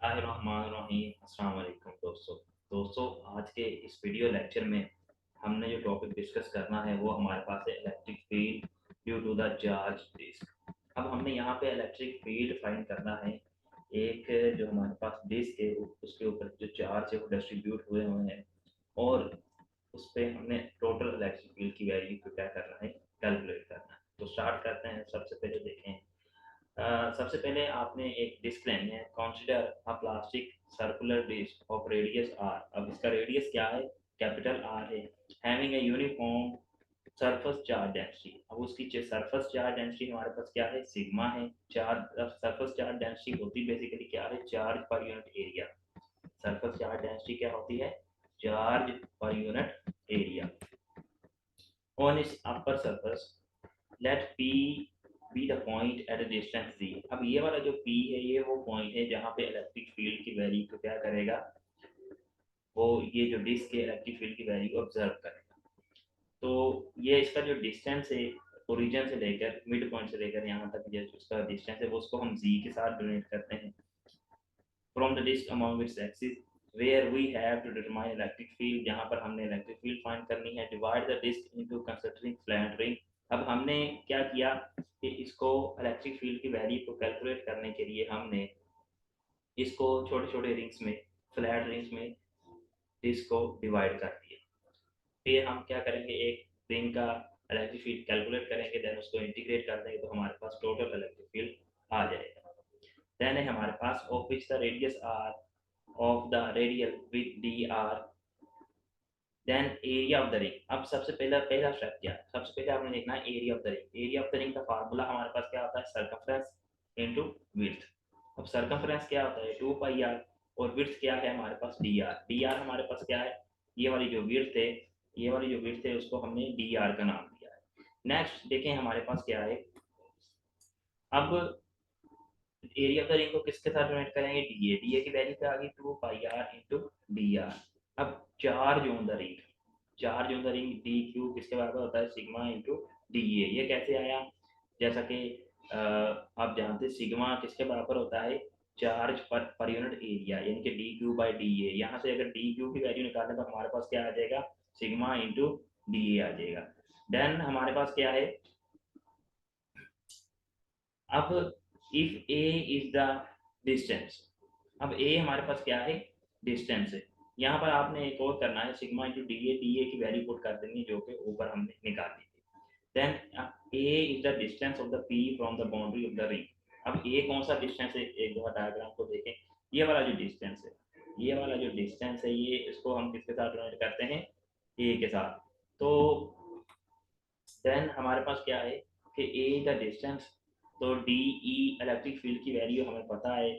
बिस्मिल्लाहिर्रहमानिर्रहीम। अस्सलाम वालेकुम दोस्तों, आज के इस वीडियो लेक्चर में हमने जो टॉपिक डिस्कस करना है वो हमारे पास है electric field due to the charge disc. अब हमने यहाँ पे इलेक्ट्रिक फील्ड फाइंड करना है। एक जो हमारे पास डिस्क है उसके ऊपर जो चार्ज है वो डिस्ट्रीब्यूट हुए हैं और उस पर हमने टोटल इलेक्ट्रिक फील्ड की वैल्यू को क्या करना है, कैलकुलेट करना है। तो स्टार्ट करते हैं। सबसे पहले देखें, सबसे पहले आपने एक डिस्क लेनी है। Consider a plastic circular disc of radius R. अब इसका रेडियस क्या है, कैपिटल आर है। Having a uniform surface charge density. अब उसकी सरफेस चार्ज डेंसिटी हमारे पास क्या है, सिग्मा है। चार्ज सरफेस चार्ज डेंसिटी होती बेसिकली क्या है, charge per unit area. Surface charge density क्या होती है, charge per unit area on इस upper surface. Let P be the point at a distance D. अब ये वाला जो पी है ये वो पॉइंट है जहाँ पे इलेक्ट्रिक फील्ड की वैल्यू को क्या करेगा, वो ये जो डिस्क है इलेक्ट्रिक फील्ड की वैल्यू ऑब्जर्व करेगा। तो ये इसका जो डिस्टेंस है ओरिजिन से लेकर मिड पॉइंट से लेकर यहाँ तक जो उसका डिस्टेंस है वो उसको हम जी के साथ डोनेट करते हैं। From the disc among its axis where we have to determine electric field, जहाँ पर हमने इलेक्ट्रिक फील्ड फाइंड करनी है। Divide the disc into considering flat ring. अब हमने क्या किया कि इसको इलेक्ट्रिक फील्ड की वैल्यू को कैलकुलेट करने के लिए हमने इसको छोटे छोटे रिंग्स में, फ्लैट रिंग्स में डिस्क को डिवाइड कर दिया। फिर हम क्या करेंगे, एक रिंग का इलेक्ट्रिक फील्ड कैलकुलेट करेंगे, देन उसको इंटीग्रेट कर देंगे तो हमारे पास टोटल इलेक्ट्रिक फील्ड आ जाएगा। देन है हमारे पास of which the radius R of the radial with dr, then area of the ring। अब सबसे पहला स्टेप क्या है, सबसे पहले आपने देखना है area of the ring. Area of the ring का फार्मूला हमारे पास क्या होता है, सर्कमफ्रेंस इनटू विड्थ। अब सर्कमफ्रेंस क्या होता है, 2 पाई आर, और विड्थ क्या है हमारे पास, डी आर। डी आर हमारे पास क्या है, ये वाली जो विड्थ है, ये वाली जो विड्थ है उसको हमने डी आर का नाम दिया है। नेक्स्ट देखें हमारे पास क्या है, अब एरिया ऑफ द रिंग को किसके साथ यूनिट करेंगे, डी ए। डी ए की वैल्यू क्या आ गई, 2 पाई आर इंटू डी आर। अब charge on the ring, charge on the ring D Q किसके बराबर होता है, सिग्मा इंटू डी ए। ये कैसे आया, जैसा कि आप जानते हैं सिग्मा किसके बराबर होता है, चार्ज पर यूनिट एरिया, यानी कि D Q by D A. यहाँ से अगर डी क्यू की वैल्यू निकालें तो हमारे पास क्या आ जाएगा, सिग्मा इंटू डी ए आ जाएगा। देन हमारे पास क्या है, अब if A is the distance. अब ए हमारे पास क्या है, डिस्टेंस है। यहाँ पर आपने एक और करना है, सिग्मा इंटू डी ए की वैल्यू पुट कर देंगे जो कि ऊपर हमने निकाली थी। Then A is the distance of the P from the boundary of the ring. अब ए कौन सा डिस्टेंस है, एक दफा डायग्राम को देखें। ये वाला जो डिस्टेंस है, ये वाला जो डिस्टेंस है, ये इसको हम किसके साथ यूनिट करते हैं, ए के साथ। तो देन हमारे पास क्या है कि ए द डिस्टेंस, तो डी ई इलेक्ट्रिक फील्ड की वैल्यू हमें पता है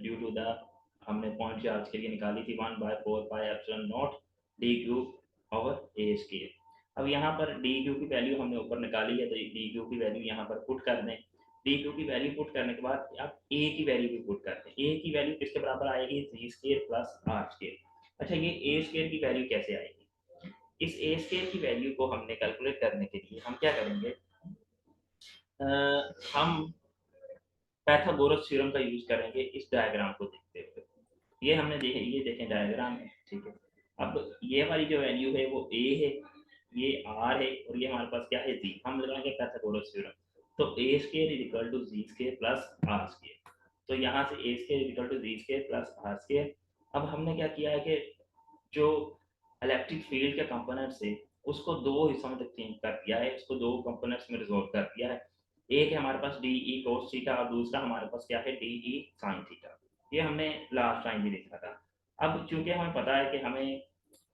ड्यू टू द, हमने पॉइंट चार्ज के लिए निकाली थी 1/4 pi epsilon not D Q over A square. अब यहाँ पर डी क्यू की वैल्यू हमने ऊपर निकाली है तो डी क्यू की वैल्यू यहाँ पर पुट कर दें। डी क्यू की वैल्यू पुट करने के बाद आप ए की वैल्यू भी पुट करते हैं। ए की वैल्यू किसके बराबर आएगी, जी स्क्वायर प्लस आर स्क्वायर। अच्छा, ये ए स्क्वायर की वैल्यू कैसे आएगी, इस ए स्क्वायर की वैल्यू को हमने कैलकुलेट करने के लिए हम क्या करेंगे, हम पाइथागोरस थ्योरम का यूज करेंगे इस डायग्राम को देखते हुए। ये हमने देखे, ये देखें डायग्राम है, ठीक है। अब ये वाली जो वैल्यू है वो ए है, ये आर है, और ये हमारे पास क्या है, जी। हम लगाएंगे पाइथागोरस थ्योरम। तो A square is equal to G square plus R square. तो यहाँ से A square is equal to G square plus R square. अब हमने क्या किया है कि जो इलेक्ट्रिक फील्ड के कंपोनेंट्स है उसको दो हिस्सों में चेंज कर दिया है, उसको दो कंपोनेंट्स में रिजोल्व कर दिया है। एक है हमारे पास डी ई कोस थीटा और दूसरा हमारे पास क्या है, डी ई साइन थीटा। ये हमने लास्ट टाइम भी देखा था। अब चूंकि हमें पता है कि हमें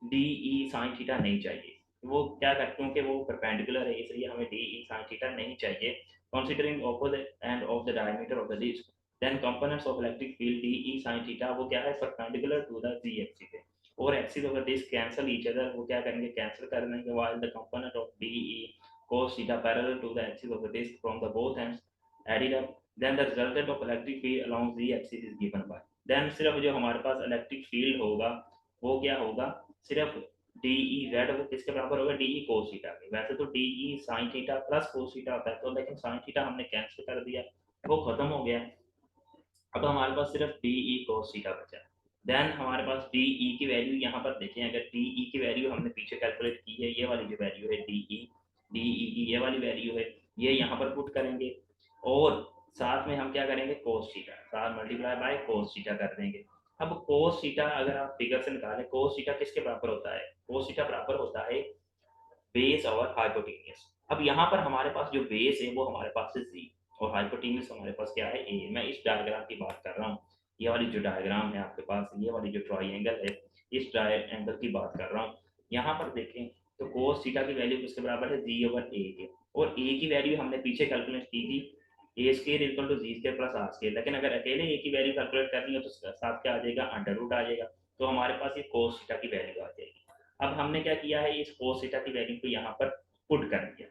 डी ई साइन थीटा नहीं चाहिए, वो क्या कर, क्योंकि वो परपेंडिकुलर है इसलिए हमें डी ई साइन थीटा नहीं चाहिए। Considering opposite end of the diameter of the disc, then components of electric field D E sine theta वो क्या है, perpendicular to the Z axis है, और axis of the disc cancel each other, वो क्या करेंगे, कैंसिल कर देंगे। While the component of D E cos theta parallel to the axis of the disk from the both ends added up, then the resultant of electric field along z axis is given by, then सिर्फ जो हमारे पास electric field होगा वो क्या होगा, सिर्फ D E Z वो किसके बराबर होगा, डी ई कोस थीटा के। वैसे तो D E sine theta plus cos theta होता है, तो लेकिन साइन थीटा हमने कैंसिल कर दिया, वो खत्म हो गया। अब हमारे पास सिर्फ डी ई cos थीटा बचा। देन हमारे पास डी ई की वैल्यू यहाँ पर देखें, अगर डी ई की वैल्यू हमने पीछे कैलकुलेट की है, ये वाली जो वैल्यू है डी ई की ये वाली वैल्यू है, ये यहाँ पर पुट करेंगे और साथ में हम क्या करेंगे cos थीटा, साथ मल्टीप्लाई बाय cos थीटा कर देंगे। अब cos थीटा अगर आप फिगर से निकालें, cos थीटा किसके बराबर होता है? cos थीटा बराबर होता है बेस और हाइपोटेन्यूज। अब यहाँ पर हमारे पास जो बेस है वो हमारे पास है जी और हाइपोटेन्यूज हमारे पास क्या है, ए। मैं इस डायग्राम की बात कर रहा हूँ, ये वाली जो डायग्राम है आपके पास, ये वाली जो ट्राइंगल है, इस ट्राइंगल की बात कर रहा हूँ। यहाँ पर देखें तो cos थीटा की वैल्यू किसके बराबर है, जी ओवर ए के, और ए की वैल्यू हमने पीछे कैलकुलेट की थी A square equal to G square plus R square. लेकिन अगर अकेले ए की वैल्यू कैलकुलेट करनी हो तो साथ क्या आ जाएगा, अंडर रूट आ जाएगा। तो हमारे पास ये cos थीटा की वैल्यू आ जाएगी। अब हमने क्या किया है, इस cos थीटा की वैल्यू को यहाँ पर पुट कर दिया।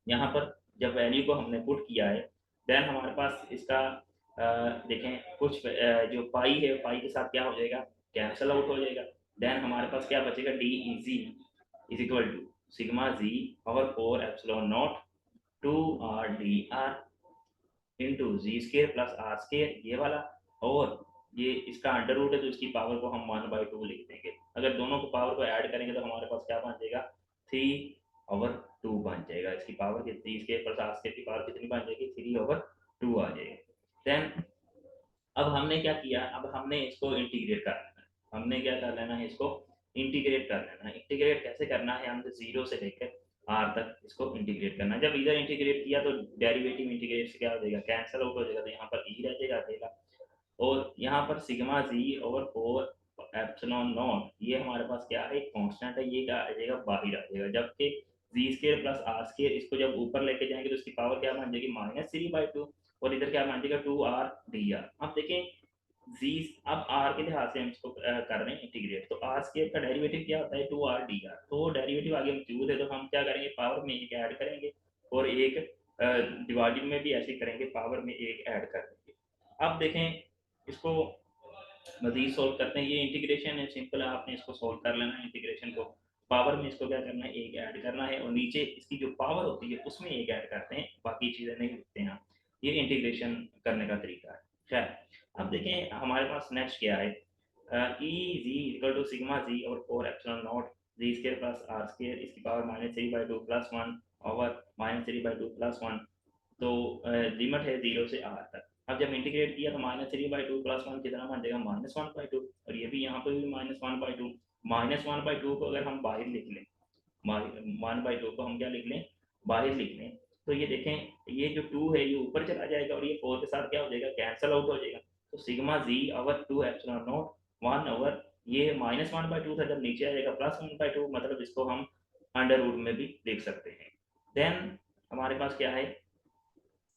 यहाँ पर जब वैल्यू को हमने पुट किया है, देन हमारे पास इसका देखें कुछ जो पाई है, पाई के साथ क्या हो जाएगा, कैंसल आउट हो जाएगा। देन हमारे पास क्या बचेगा, D E Z is equal to sigma Z power 4 epsilon naught 2 R D R into Z square plus R square, ये वाला, और ये इसका अंडर रूट है तो इसकी पावर को हम 1/2 लिख देंगे। अगर दोनों को पावर को ऐड करेंगे तो हमारे पास क्या बन जाएगा, 3/2 बन जाएगा। इसकी पावर कितनी, इसके प्लस आर स्केयर की पावर कितनी बन जाएगी, 3/2 आ जाएगी। देन अब हमने क्या किया, अब हमने इसको इंटीग्रेट कर लेना है। हमने क्या कर लेना है, इसको इंटीग्रेट कर लेना है। इंटीग्रेट कैसे करना है, हमने जीरो से लेकर आर तक इसको इंटीग्रेट करना है। जब इधर इंटीग्रेट किया तो डेरिवेटिव इंटीग्रेट से क्या हो जाएगा, कैंसिल आउट हो जाएगा, तो यहाँ पर ई रह जाएगा और यहाँ पर sigma Z over 4 epsilon naught, ये हमारे पास क्या है, कांस्टेंट है, ये क्या आ जाएगा, बाहर आ जाएगा। जबकि जी स्केयर प्लस आर स्केयर, इसको जब ऊपर लेके जाएंगे तो इसकी पावर क्या बन जाएगी, -3/2, और इधर क्या बन जाएगा, 2r dr। अब देखें जी, अब आर के लिहाज से हम इसको कर रहे हैं इंटीग्रेट, तो आर स्केयर का डेरिवेटिव क्या होता है, 2r dr। तो डेरिवेटिव आगे मौजूद है तो हम क्या करेंगे, पावर में एक ऐड करेंगे और एक डिवाइडेड में भी ऐसे करेंगे, पावर में एक ऐड कर देंगे। अब देखें इसको मजीद सोल्व करते हैं, ये इंटीग्रेशन है, सिंपल है, आपने इसको सोल्व कर लेना है इंटीग्रेशन को। पावर में इसको क्या करना है, एक ऐड करना है और नीचे इसकी जो पावर होती है उसमें एक ऐड करते हैं, बाकी चीज़ें नहीं लिखते हैं। ये इंटीग्रेशन करने का तरीका है। खैर अब देखें हमारे पास नेक्स्ट क्या है, E ji equal to sigma Z और 4 epsilon naught Z square plus R square, इसकी पावर -3/2 प्लस 1 ओवर -3/2 प्लस 1। तो लिमिट है 0 से आर तक। अब जब इंटीग्रेट किया तो -3/2 प्लस 1 कितना बन जाएगा, -1/2, और ये भी यहाँ पे भी -1/2। -1/2 को अगर हम बाहर लिख लें, 1/2 को हम क्या लिख लें, बाहर लिख लें, तो ये देखें ये जो 2 है ये ऊपर चला जाएगा और ये 4 के साथ क्या हो जाएगा, कैंसल आउट हो जाएगा। तो sigma Z over 2 epsilon naught 1 over, ये -1/2 था, जब नीचे आ जाएगा +1/2, मतलब इसको हम अंडर रूट में भी लिख सकते हैं। देन हमारे पास क्या है,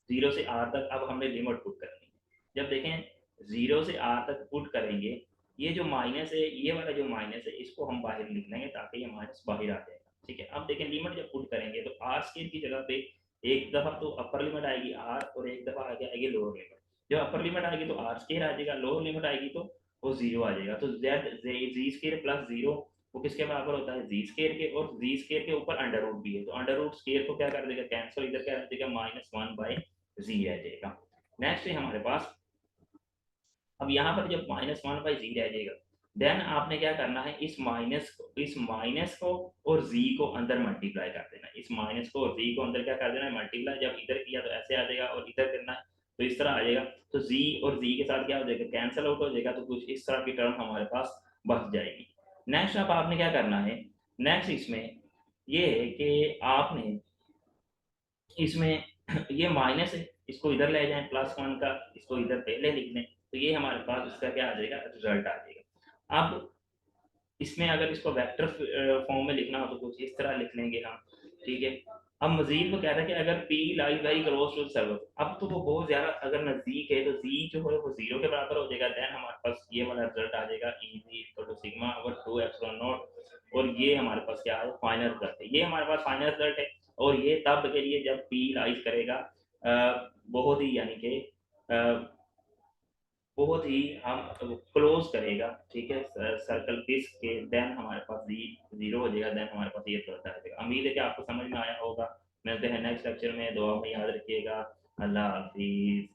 0 से आर तक अब हमने लिमिट पुट करनी है। जब देखें 0 से आर तक पुट करेंगे, ये जो माइनस है, ये वाला जो माइनस है, इसको हम बाहर लिख लेंगे ताकि ये माइनस बाहर आ जाएगा। ठीक है, अब देखें लिमिट जब पुट करेंगे तो आर स्केयर की जगह पे एक दफ़ा तो अपर लिमिट आएगी आर और एक दफ़ा आगे आएगी लोअर लिमिट। जब अपर लिमिट आएगी तो आर स्केयर आ जाएगा, लोअर लिमिट आएगी तो वो जीरो आ जाएगा। तो जेड जी स्केयर प्लस जीरो वो किसके बराबर होता है, जी स्केयर के, और जी स्केयर के ऊपर अंडर रूट भी है तो अंडर रूट स्केयर को क्या कर देगा, कैंसिल, इधर क्या रह जाएगा, -1/जी रह जाएगा। नेक्स्ट है हमारे पास, अब यहाँ पर जब -1/जी रह जाएगा, देन आपने क्या करना है, इस माइनस को और जी को अंदर मल्टीप्लाई कर देना। इस माइनस को और जी को अंदर क्या कर देना है, मल्टीप्लाई। जब इधर किया तो ऐसे आ जाएगा और इधर करना है तो इस तरह आ जाएगा। तो जी और जी के साथ क्या हो जाएगा, कैंसिल आउट हो जाएगा, तो कुछ इस तरह की टर्म हमारे पास बच जाएगी। नेक्स्ट अब आपने क्या करना है, नेक्स्ट इसमें ये है कि आपने इसमें ये माइनस है, इसको इधर ले जाएं, +1 का इसको इधर पहले लिख लें, तो ये हमारे पास इसका क्या आ जाएगा, रिजल्ट आ जाएगा। अब इसमें अगर इसको वेक्टर फॉर्म में लिखना हो तो कुछ इस तरह लिख लेंगे हम। ठीक है, अब मजीद वो कह रहा है कि अगर P lie very close to server, अब तो वो बहुत ज़्यादा अगर नज़दीक है तो जी जो है वो 0 के बराबर हो जाएगा। देन हमारे पास ये वाला रिजल्ट आ जाएगा, E ji equal to sigma over 2 epsilon naught, और ये हमारे पास क्या है, फाइनल रिजल्ट है। ये हमारे पास फाइनल रिजल्ट है और ये तब के लिए जब पी लाइज करेगा बहुत ही, यानी कि बहुत ही हम क्लोज करेगा। ठीक है, सर्कल किस के, देन हमारे पास जी 0 हो जाएगा, देन हमारे पास ये रिजल्ट आ जाएगा। उम्मीद है कि आपको समझ में आया होगा। मिलते हैं नेक्स्ट लेक्चर में, दुआ में याद रखिएगा। अल्लाह हाफिज।